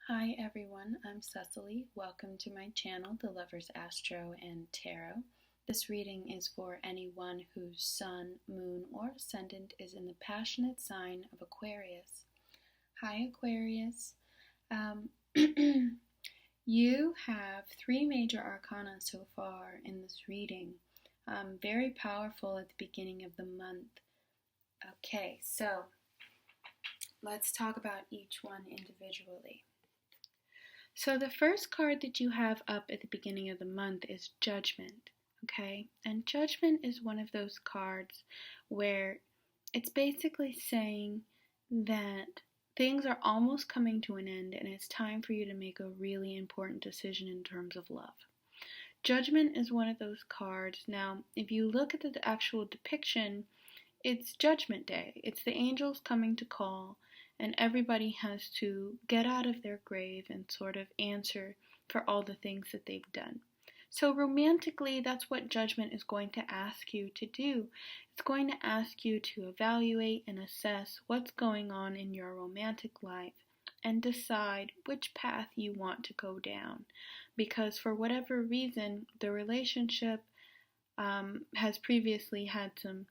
Hi everyone, I'm Cecily. Welcome to my channel, The Lover's Astro and Tarot. This reading is for anyone whose sun, moon, or ascendant is in the passionate sign of Aquarius. Hi Aquarius. Um, you have three major arcana so far in this reading. Very powerful at the beginning of the month. Okay, so let's talk about each one individually. So the first card that you have up at the beginning of the month is Judgment, okay? And Judgment is one of those cards where it's basically saying that things are almost coming to an end and it's time for you to make a really important decision in terms of love. Judgment is one of those cards. Now, if you look at the actual depiction, it's Judgment Day. It's the angels coming to call, and everybody has to get out of their grave and sort of answer for all the things that they've done. So romantically, that's what Judgment is going to ask you to do. It's going to ask you to evaluate and assess what's going on in your romantic life and decide which path you want to go down. Because for whatever reason, the relationship has previously had some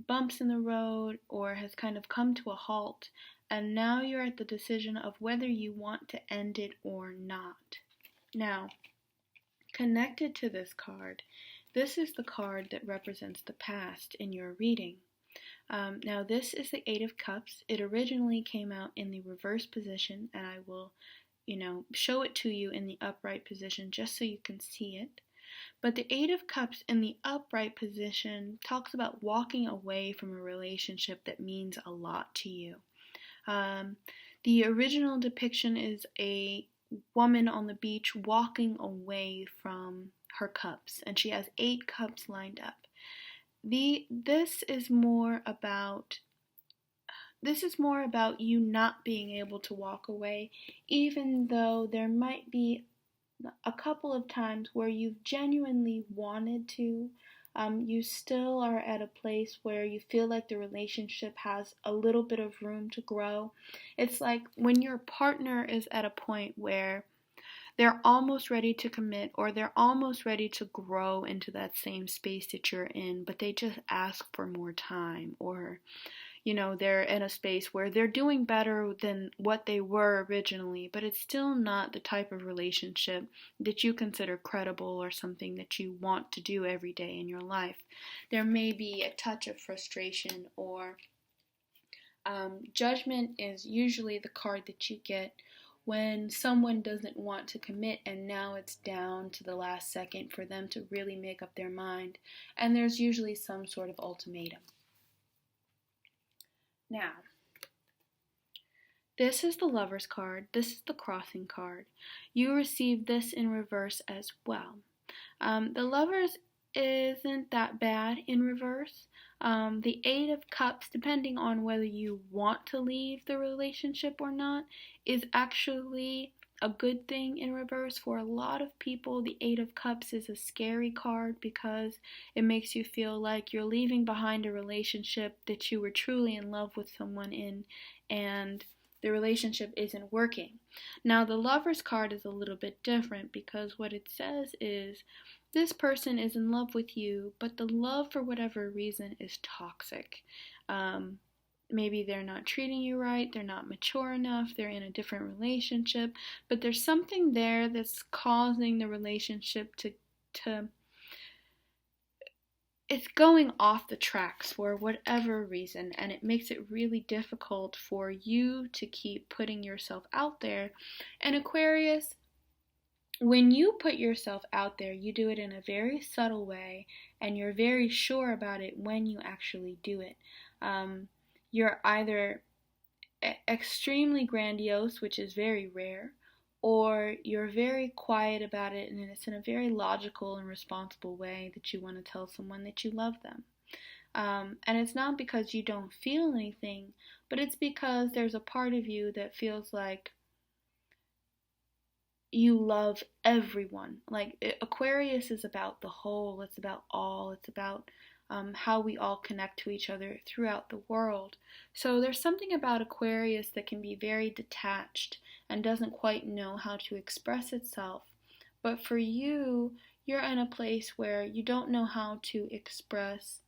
bumps in the road or has kind of come to a halt, and now you're at the decision of whether you want to end it or not. Now, connected to this card, this is the card that represents the past in your reading. Now, this is the Eight of Cups. It originally came out in the reverse position, and I will, show it to you in the upright position just so you can see it. But the Eight of Cups in the upright position talks about walking away from a relationship that means a lot to you. The original depiction is a woman on the beach walking away from her cups, and she has 8 cups lined up. This is more about you not being able to walk away, even though there might be a couple of times where you've genuinely wanted to. You still are at a place where you feel like the relationship has a little bit of room to grow. It's like when your partner is at a point where they're almost ready to commit or they're almost ready to grow into that same space that you're in, but they just ask for more time, or they're in a space where they're doing better than what they were originally, but it's still not the type of relationship that you consider credible or something that you want to do every day in your life. There may be a touch of frustration, or Judgment is usually the card that you get when someone doesn't want to commit and now it's down to the last second for them to really make up their mind, and there's usually some sort of ultimatum. Now, this is the Lover's card. This is the Crossing card. You receive this in reverse as well. The Lovers isn't that bad in reverse. The Eight of Cups, depending on whether you want to leave the relationship or not, is actually a good thing in reverse. For a lot of people, the Eight of Cups is a scary card because it makes you feel like you're leaving behind a relationship that you were truly in love with someone in, and the relationship isn't working. Now, the Lover's card is a little bit different because what it says is this person is in love with you, but the love, for whatever reason, is toxic. Maybe they're not treating you right, they're not mature enough, they're in a different relationship, but there's something there that's causing the relationship to it's going off the tracks for whatever reason, and it makes it really difficult for you to keep putting yourself out there. And Aquarius, when you put yourself out there, you do it in a very subtle way, and you're very sure about it when you actually do it. You're either extremely grandiose, which is very rare, or you're very quiet about it and it's in a very logical and responsible way that you want to tell someone that you love them. And it's not because you don't feel anything, but it's because there's a part of you that feels like you love everyone. Like Aquarius is about the whole, it's about all, it's about how we all connect to each other throughout the world. So there's something about Aquarius that can be very detached and doesn't quite know how to express itself. But for you, you're in a place where you don't know how to express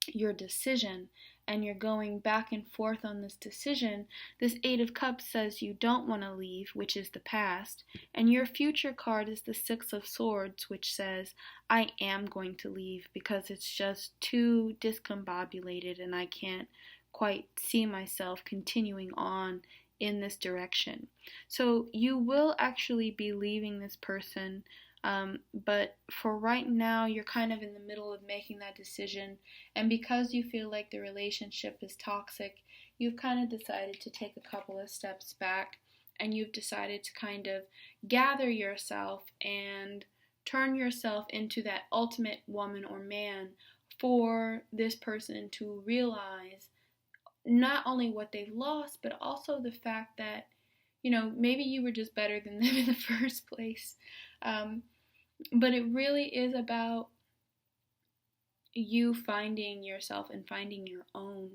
your decision, and you're going back and forth on this decision. This Eight of Cups says you don't want to leave, which is the past, and your future card is the Six of Swords, which says I am going to leave because it's just too discombobulated and I can't quite see myself continuing on in this direction. So you will actually be leaving this person, but for right now, you're kind of in the middle of making that decision, and because you feel like the relationship is toxic, you've kind of decided to take a couple of steps back, and you've decided to kind of gather yourself and turn yourself into that ultimate woman or man for this person to realize not only what they've lost, but also the fact that, maybe you were just better than them in the first place. But it really is about you finding yourself and finding your own,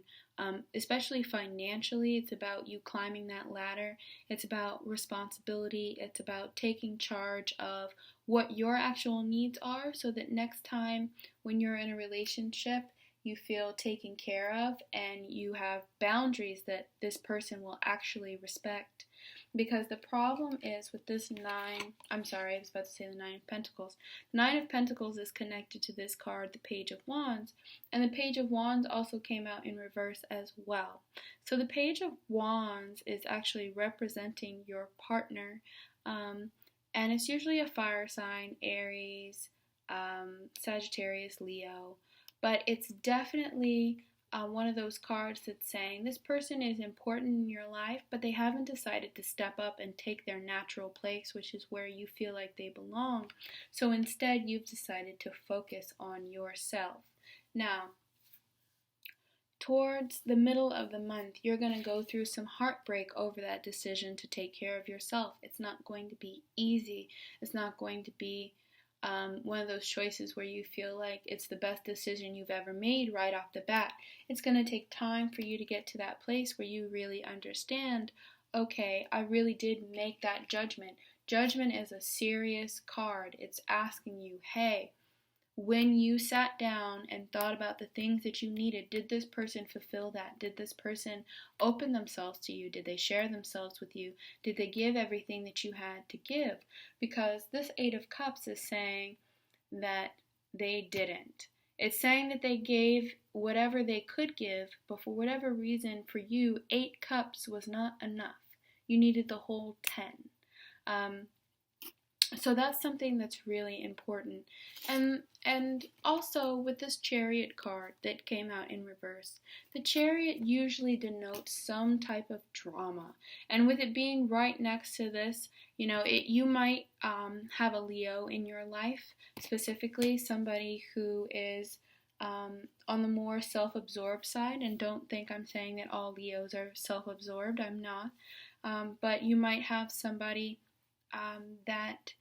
especially financially. It's about you climbing that ladder. It's about responsibility. It's about taking charge of what your actual needs are so that next time when you're in a relationship, you feel taken care of and you have boundaries that this person will actually respect. Because the problem is with this the Nine of Pentacles. The Nine of Pentacles is connected to this card, the Page of Wands, and the Page of Wands also came out in reverse as well. So the Page of Wands is actually representing your partner, and it's usually a fire sign, Aries, Sagittarius, Leo, but it's definitely one of those cards that's saying this person is important in your life, but they haven't decided to step up and take their natural place, which is where you feel like they belong. So instead, you've decided to focus on yourself. Now, towards the middle of the month, you're going to go through some heartbreak over that decision to take care of yourself. It's not going to be easy. It's not going to be one of those choices where you feel like it's the best decision you've ever made right off the bat. It's going to take time for you to get to that place where you really understand, okay, I really did make that judgment. Judgment is a serious card. It's asking you, hey, when you sat down and thought about the things that you needed, did this person fulfill that? Did this person open themselves to you? Did they share themselves with you? Did they give everything that you had to give? Because this Eight of Cups is saying that they didn't. It's saying that they gave whatever they could give, but for whatever reason, for you, 8 cups was not enough. You needed the whole 10. So that's something that's really important. And also with this Chariot card that came out in reverse, the Chariot usually denotes some type of drama. And with it being right next to this, you might have a Leo in your life, specifically somebody who is on the more self-absorbed side. And don't think I'm saying that all Leos are self-absorbed. I'm not. But you might have somebody that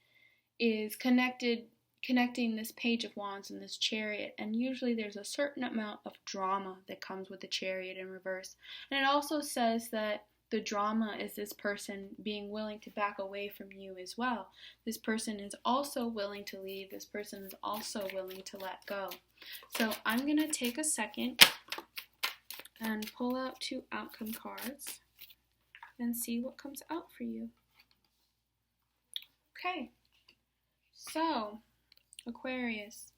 is connecting this Page of Wands and this Chariot, and usually there's a certain amount of drama that comes with the Chariot in reverse. And it also says that the drama is this person being willing to back away from you as well. This person is also willing to leave. This person is also willing to let go. So I'm going to take a second and pull out 2 outcome cards and see what comes out for you. Okay. So, Aquarius,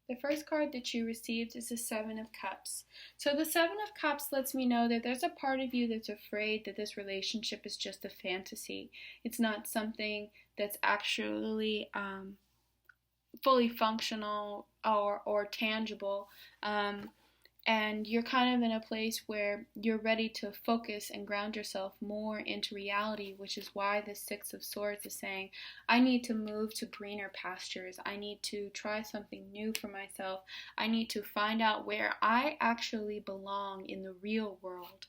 the first card that you received is the Seven of Cups. So the Seven of Cups lets me know that there's a part of you that's afraid that this relationship is just a fantasy. It's not something that's actually fully functional or tangible. And you're kind of in a place where you're ready to focus and ground yourself more into reality, which is why the Six of Swords is saying, I need to move to greener pastures. I need to try something new for myself. I need to find out where I actually belong in the real world.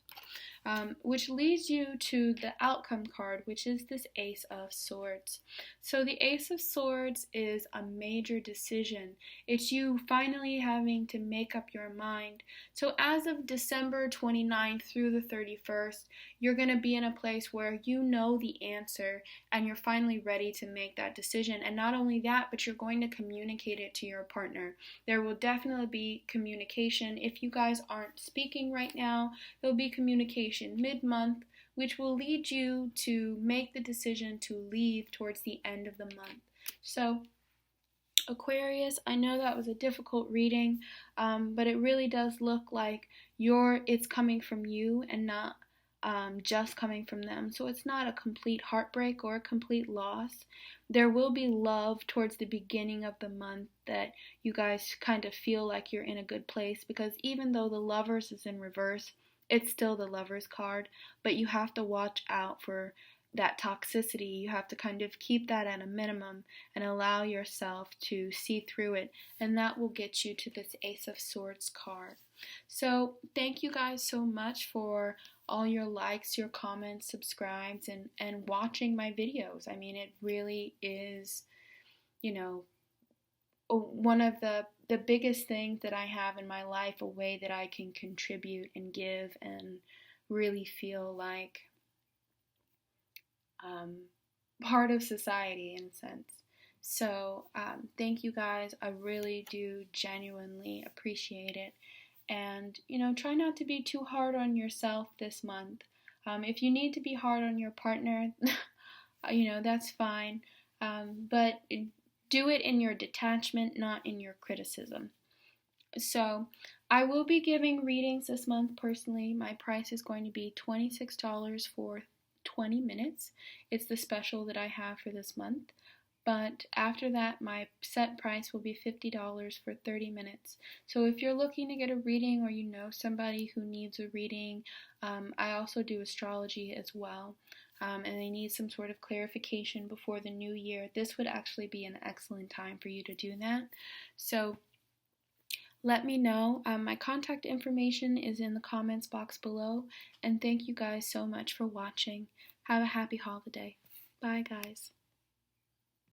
Which leads you to the outcome card, which is this Ace of Swords. So the Ace of Swords is a major decision. It's you finally having to make up your mind. So as of December 29th through the 31st, you're going to be in a place where you know the answer and you're finally ready to make that decision. And not only that, but you're going to communicate it to your partner. There will definitely be communication. If you guys aren't speaking right now, there'll be communication mid-month, which will lead you to make the decision to leave towards the end of the month. So Aquarius, I know that was a difficult reading, but it really does look like it's coming from you and not just coming from them. So it's not a complete heartbreak or a complete loss. There will be love towards the beginning of the month that you guys kind of feel like you're in a good place, because even though the Lovers is in reverse, it's still the Lovers card, but you have to watch out for that toxicity. You have to kind of keep that at a minimum and allow yourself to see through it, and that will get you to this Ace of Swords card. So thank you guys so much for all your likes, your comments, subscribes, and watching my videos. I mean, it really is, one of the biggest things that I have in my life, a way that I can contribute and give and really feel like part of society in a sense. So thank you guys. I really do genuinely appreciate it. And, try not to be too hard on yourself this month. If you need to be hard on your partner, that's fine. But do it in your detachment, not in your criticism. So I will be giving readings this month personally. My price is going to be $26 for 20 minutes. It's the special that I have for this month. But after that, my set price will be $50 for 30 minutes. So if you're looking to get a reading, or you know somebody who needs a reading, I also do astrology as well, and they need some sort of clarification before the new year, this would actually be an excellent time for you to do that. So let me know. My contact information is in the comments box below. And thank you guys so much for watching. Have a happy holiday. Bye, guys.